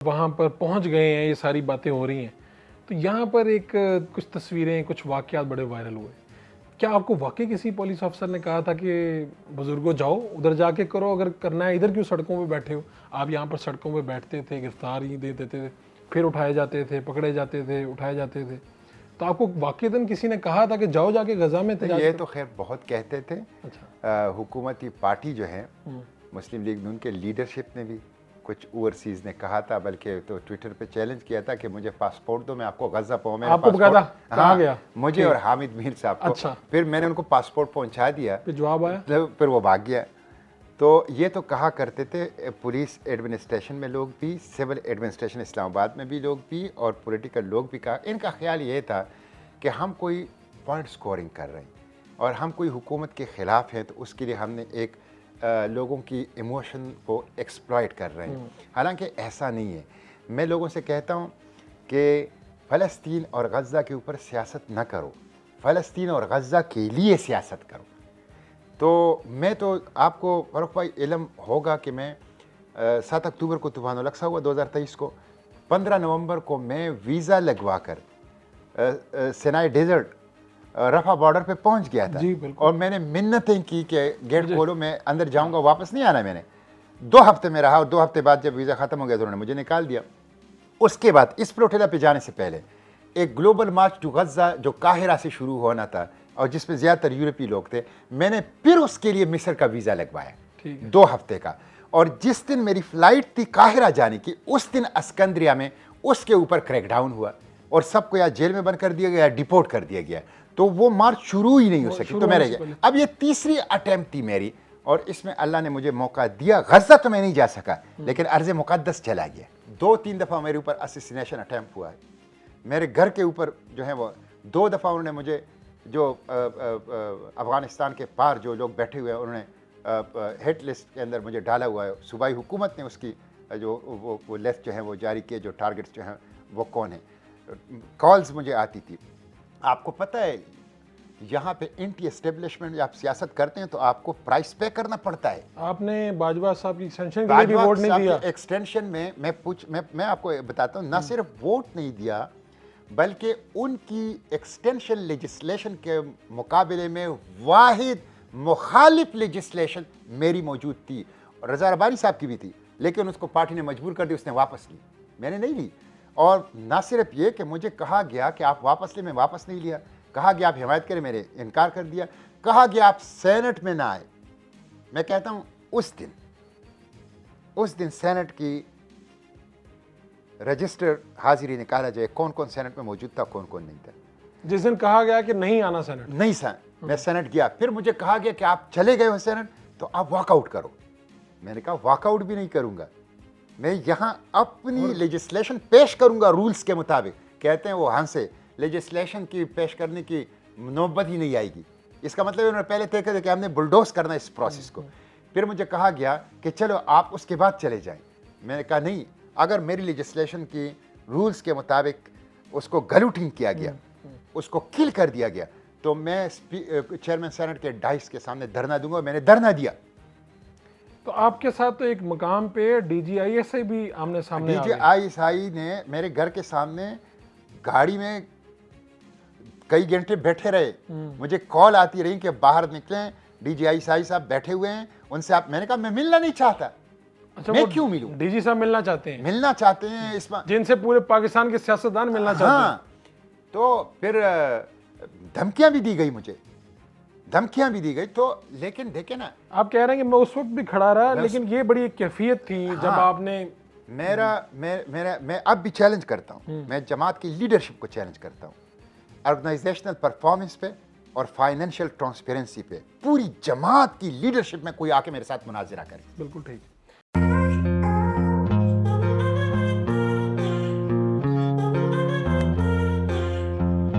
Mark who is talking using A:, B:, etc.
A: وہاں پر پہنچ گئے ہیں, یہ ساری باتیں ہو رہی ہیں, تو یہاں پر ایک کچھ تصویریں, کچھ واقعات بڑے وائرل ہوئے. کیا آپ کو واقعی کسی پولیس افسر نے کہا تھا کہ بزرگوں جاؤ ادھر جا کے کرو, اگر کرنا ہے ادھر کیوں سڑکوں پہ بیٹھے ہو؟ آپ یہاں پر سڑکوں پہ بیٹھتے تھے, گرفتار ہی دے دیتے تھے, پھر اٹھائے جاتے تھے, پکڑے جاتے تھے, اٹھائے جاتے تھے. تو آپ کو واقعتاً کسی نے کہا تھا کہ جاؤ جا کے غزہ میں تھے؟
B: یہ تو خیر بہت کہتے تھے. حکومتی پارٹی جو ہے مسلم لیگ نون کے لیڈرشپ نے بھی کچھ اوورسیز نے کہا تھا, بلکہ تو ٹویٹر پہ چیلنج کیا تھا کہ مجھے پاسپورٹ دو, میں آپ کو غزہ پہنچاؤں.
A: آپ کو کہا تھا کہا گیا
B: مجھے اور حامد میر صاحب کو. پھر میں نے ان کو پاسپورٹ پہنچا دیا,
A: پھر جواب آیا,
B: پھر وہ بھاگ گیا. تو یہ تو کہا کرتے تھے پولیس ایڈمنسٹریشن میں لوگ بھی, سول ایڈمنسٹریشن اسلام آباد میں بھی لوگ بھی, اور پولیٹیکل لوگ بھی. کہا ان کا خیال یہ تھا کہ ہم کوئی پوائنٹ سکورنگ کر رہے ہیں اور ہم کوئی حکومت کے خلاف ہیں, تو اس کے لیے ہم نے ایک لوگوں کی ایموشن کو ایکسپلائٹ کر رہے ہیں. حالانکہ ایسا نہیں ہے. میں لوگوں سے کہتا ہوں کہ فلسطین اور غزہ کے اوپر سیاست نہ کرو, فلسطین اور غزہ کے لیے سیاست کرو. تو میں تو آپ کو فاروق بھائی علم ہوگا کہ میں 7 اکتوبر کو طوفان الاقصی ہوا 2023 کو, 15 نومبر کو میں ویزا لگوا کر سینائی ڈیزرٹ رفح بارڈر پہ پہنچ گیا تھا. اور میں نے منتیں کی کہ گیٹ کھولو, میں اندر جاؤں گا, واپس نہیں آنا. میں نے 2 ہفتے میں رہا, اور 2 ہفتے بعد جب ویزا ختم ہو گیا تو انہوں نے مجھے نکال دیا. اس کے بعد اس پلوٹیلا پہ جانے سے پہلے ایک گلوبل مارچ ٹو غزہ جو قاہرہ سے شروع ہونا تھا, اور جس میں زیادہ تر یورپی لوگ تھے, میں نے پھر اس کے لیے مصر کا ویزا لگوایا 2 ہفتے کا. اور جس دن میری فلائٹ تھی قاہرہ جانے کی, اس دن اسکندریہ میں اس کے اوپر کریک ڈاؤن ہوا, اور سب کو یا جیل میں بند کر دیا گیا یا ڈیپورٹ کر دیا گیا. تو وہ مارچ شروع ہی نہیں ہو سکی, تو میں رہ گیا. اب یہ تیسری اٹیمپٹ تھی میری, اور اس میں اللہ نے مجھے موقع دیا. غزہ تو میں نہیں جا سکا, لیکن ارض مقدس چلا گیا. 2-3 دفعہ میرے اوپر اسیسینیشن اٹیمپٹ ہوا ہے. میرے گھر کے اوپر جو ہے وہ 2 دفعہ انہوں نے مجھے, جو افغانستان کے پار جو لوگ بیٹھے ہوئے ہیں, انہوں نے ہٹ لسٹ کے اندر مجھے ڈالا ہوا ہے. صوبائی حکومت نے اس کی جو وہ لسٹ جو ہے وہ جاری کیے, جو ٹارگٹس جو ہیں وہ کون ہیں. کالز مجھے آتی تھی. آپ کو پتہ ہے یہاں پہ اینٹی اسٹیبلشمنٹ آپ سیاست کرتے ہیں تو آپ کو پرائس پے کرنا پڑتا ہے. آپ نے
A: باجوہ صاحب کی ایکسٹینشن کے لیے بھی ووٹ نہیں دیا.
B: ایکسٹینشن میں میں آپ کو بتاتا ہوں, نہ صرف ووٹ نہیں دیا, بلکہ ان کی ایکسٹینشن لیجسلیشن کے مقابلے میں واحد مخالف لیجسلیشن میری موجود تھی. رضا ربانی صاحب کی بھی تھی, لیکن اس کو پارٹی نے مجبور کر دی, اس نے واپس لی, میں نے نہیں لی. اور نہ صرف یہ کہ مجھے کہا گیا کہ آپ واپس لیں, میں واپس نہیں لیا. کہا گیا آپ حمایت کریں, میں نے انکار کر دیا. کہا گیا آپ سینٹ میں نہ آئے. میں کہتا ہوں اس دن سینٹ کی رجسٹر حاضری نکالا جائے, کون کون سینٹ میں موجود تھا, کون کون نہیں تھا.
A: جس دن کہا گیا کہ نہیں آنا سینٹ,
B: نہیں میں سینٹ گیا. پھر مجھے کہا گیا کہ آپ چلے گئے ہو سینٹ, تو آپ واک آؤٹ کرو. میں نے کہا واک آؤٹ بھی نہیں کروں گا, میں یہاں اپنی لیجسلیشن پیش کروں گا رولز کے مطابق. کہتے ہیں وہ ہنسے, لیجسلیشن کی پیش کرنے کی نوبت ہی نہیں آئے گی. اس کا مطلب انہوں نے پہلے طے کر دیا کہ ہم نے بلڈوز کرنا ہے اس پروسیس کو. پھر مجھے کہا گیا کہ چلو آپ اس کے بعد چلے جائیں. میں نے کہا نہیں, اگر میری لیجسلیشن کی رولز کے مطابق اس کو گلوٹنگ کیا گیا, اس کو کل کر دیا گیا, تو میں چیئرمین سینٹ کے ڈائس کے سامنے دھرنا دوں گا. میں نے دھرنا دیا.
A: تو آپ کے ساتھ تو ایک مقام پہ D G I S I بھی آمنے سامنے,
B: D G I S I نے میرے گھر کے سامنے گاڑی میں کئی گھنٹے بیٹھے رہے. مجھے کال آتی رہی کہ باہر نکلیں, D G I S I صاحب بیٹھے ہوئے ہیں, ان سے آپ. میں نے کہا میں ملنا نہیں چاہتا. میں کیوں ملوں؟
A: ڈی جی صاحب ملنا چاہتے ہیں,
B: ملنا چاہتے ہیں اس میں,
A: جن سے پورے پاکستان کے سیاستدان ملنا چاہتے ہیں.
B: تو پھر دھمکیاں بھی دی گئی مجھے, دھمکیاں بھی دی گئی. تو لیکن دیکھیں نا,
A: آپ کہہ رہے ہیں کہ میں اس وقت بھی کھڑا رہا, لیکن یہ بڑی ایک کیفیت تھی جب آپ نے.
B: میں اب بھی چیلنج کرتا ہوں, میں جماعت کی لیڈرشپ کو چیلنج کرتا ہوں, آرگنائزیشنل پرفارمنس پہ اور فائنینشیل ٹرانسپیرنسی پہ. پوری جماعت کی لیڈرشپ میں کوئی آ کے میرے ساتھ مناظرہ کرے.
A: بالکل ٹھیک.